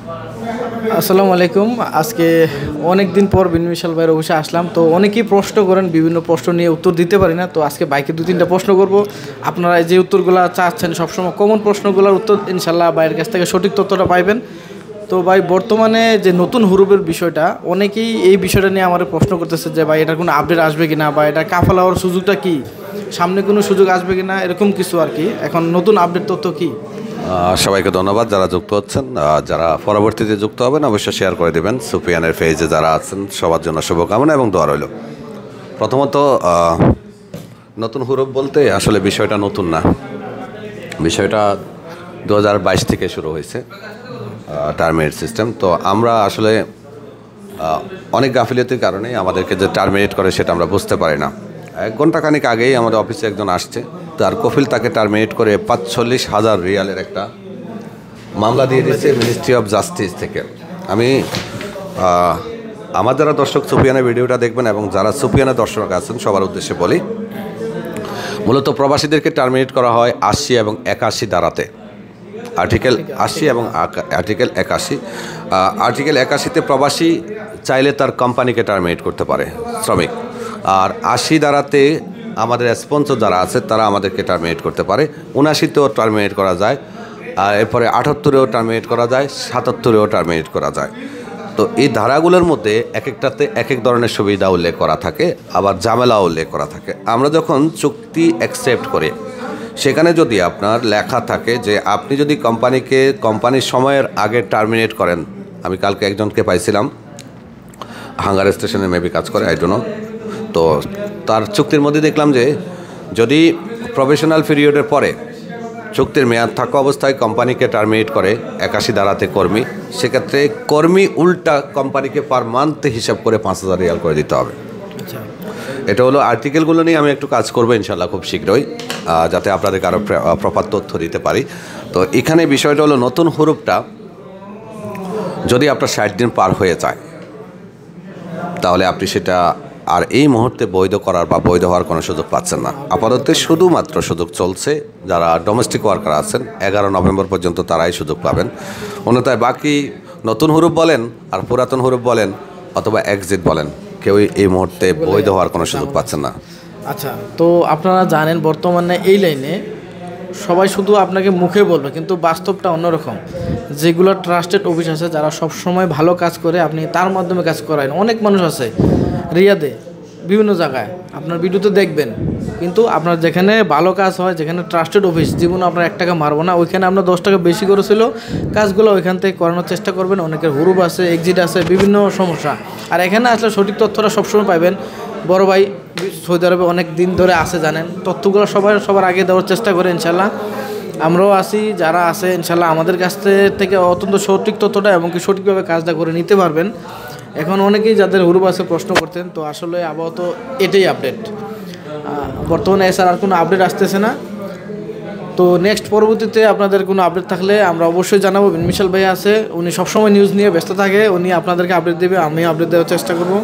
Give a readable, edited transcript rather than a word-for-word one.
আসসালামু আলাইকুম। আজকে অনেক দিন পর বিন মিশাল ভাইয়ের অফিসে আসলাম। তো অনেকেই প্রশ্ন করেন, বিভিন্ন প্রশ্ন নিয়ে উত্তর দিতে পারি না। তো আজকে বাইকে 2-3টা প্রশ্ন করব। আপনারা যে উত্তরগুলো চাচ্ছেন সবসময় কমন প্রশ্নগুলোর উত্তর ইনশাল্লাহ ভাইয়ের কাছ থেকে সঠিক তথ্যটা পাইবেন। তো ভাই, বর্তমানে যে নতুন হুরুপের বিষয়টা, অনেকেই এই বিষয়টা নিয়ে আমার প্রশ্ন করতেছে যে ভাই এটার কোনো আপডেট আসবে কিনা, বা এটা কাফালা হওয়ার সুযোগটা কি, সামনে কোনো সুযোগ আসবে কিনা, এরকম কিছু আর কি। এখন নতুন আপডেট তথ্য কি? সবাইকে ধন্যবাদ যারা যুক্ত হচ্ছেন। যারা পরবর্তীতে যুক্ত হবেন অবশ্যই শেয়ার করে দেবেন। সুফিয়ানের পেজে যারা আছেন সবার জন্য শুভকামনা এবং দোয়া রইল। প্রথমত নতুন হুরুপ বলতে আসলে বিষয়টা নতুন না, বিষয়টা 2022 থেকে শুরু হয়েছে টার্মিনেট সিস্টেম। তো আমরা আসলে অনেক গাফিলতির কারণে আমাদেরকে যে টার্মিনেট করে সেটা আমরা বুঝতে পারি না। 1 ঘন্টা খানিক আগেই আমাদের অফিসে একজন আসছে, তার কফিল তাকে টার্মিনেট করে 45,000 রিয়ালের একটা মামলা দিয়ে দিচ্ছে মিনিস্ট্রি অফ জাস্টিস থেকে। আমি আমার যারা দর্শক সুফিয়ানের ভিডিওটা দেখবেন এবং যারা সুফিয়ানের দর্শক আছেন সবার উদ্দেশ্যে বলি, মূলত প্রবাসীদেরকে টার্মিনেট করা হয় 80 এবং 81 ধারাতে, আর্টিকেল 80 এবং আর্টিকেল 81। আর্টিকেল 81-তে প্রবাসী চাইলে তার কোম্পানিকে টার্মিনেট করতে পারে, শ্রমিক। আর 80 ধারাতে আমাদের স্পন্সর যারা আছে তারা আমাদেরকে টার্মিনেট করতে পারে। 79-তেও টার্মিনেট করা যায়, আর এরপরে 78-এও টার্মিনেট করা যায়, 77-এও টার্মিনেট করা যায়। তো এই ধারাগুলোর মধ্যে এক একটাতে এক এক ধরনের সুবিধা উল্লেখ করা থাকে, আবার ঝামেলা উল্লেখ করা থাকে। আমরা যখন চুক্তি অ্যাকসেপ্ট করি, সেখানে যদি আপনার লেখা থাকে যে আপনি যদি কোম্পানির সময়ের আগে টার্মিনেট করেন, আমি কালকে একজনকে পাইছিলাম হাঙ্গার স্টেশনে মেবি কাজ করে, আই ডোন্ট নো। তো তার চুক্তির মধ্যে দেখলাম যে যদি প্রফেশনাল পিরিয়ডের পরে চুক্তির মেয়াদ থাকা অবস্থায় কোম্পানিকে টার্মিনেট করে 81 ধারাতে কর্মী, সেক্ষেত্রে কর্মী উল্টা কোম্পানিকে পার মান্থ হিসাব করে 5,000 রিয়াল করে দিতে হবে। এটা হলো আর্টিকেলগুলো নিয়ে আমি একটু কাজ করবো ইনশাল্লাহ খুব শীঘ্রই, যাতে আপনাদেরকে আরও প্রপার তথ্য দিতে পারি। তো এখানে বিষয়টা হলো নতুন হুরুপটা যদি আপনার 60 দিন পার হয়ে যায় তাহলে আপনি সেটা আর এই মুহূর্তে বৈধ করার বা বৈধ হওয়ার কোনো সুযোগ পাচ্ছেন না। আপাতত শুধুমাত্র সুযোগ চলছে যারা ডোমেস্টিক ওয়ার্কার আছেন, 11 নভেম্বর পর্যন্ত তারাই সুযোগ পাবেন। অন্যথায় বাকি নতুন হুরুপ বলেন আর পুরাতন হুরুপ বলেন অথবা এক্সিট বলেন, কেউই এই মুহূর্তে বৈধ হওয়ার কোনো সুযোগ পাচ্ছেন না। আচ্ছা, তো আপনারা জানেন বর্তমানে এই লাইনে সবাই শুধু আপনাকে মুখে বলবে, কিন্তু বাস্তবটা অন্যরকম। যেগুলো ট্রাস্টেড অফিস আছে, যারা সব সময় ভালো কাজ করে, আপনি তার মাধ্যমে কাজ করায়। অনেক মানুষ আছে রিয়াদে, বিভিন্ন জায়গায় আপনার ভিডিওতে দেখবেন, কিন্তু আপনার যেখানে ভালো কাজ হয়, যেখানে ট্রাস্টেড অফিস, জীবনে আপনার 1 টাকা মারবো না, ওইখানে আপনার 10 টাকা বেশি করেছিল, কাজগুলো ওইখান থেকে করানোর চেষ্টা করবেন। অনেকের হুরুপ আছে, এক্সিট আছে, বিভিন্ন সমস্যা। আর এখানে আসলে সঠিক তথ্যটা সবসময় পাবেন। বড় ভাই সৌদি আরবে অনেক দিন ধরে আছে, জানেন, তথ্যগুলো সবার আগে দেওয়ার চেষ্টা করে। ইনশাল্লাহ আমরাও আসি, যারা আছে ইনশাল্লাহ আমাদের কাছ থেকে অত্যন্ত সঠিক তথ্যটা এবং কি সঠিকভাবে কাজটা করে নিতে পারবেন। এখন অনেকেই যাদের হুরুপ আছে প্রশ্ন করতেন, তো আসলে আপাতত এটাই আপডেট। বর্তমানে এছাড়া আর কোনো আপডেট আসতেছে না। তো নেক্সট পরবর্তীতে আপনাদের কোনো আপডেট থাকলে আমরা অবশ্যই জানাবো। বিন মিশাল ভাই আছে, উনি সবসময় নিউজ নিয়ে ব্যস্ত থাকে, উনি আপনাদেরকে আপডেট দেবে, আমিও আপডেট দেওয়ার চেষ্টা করব।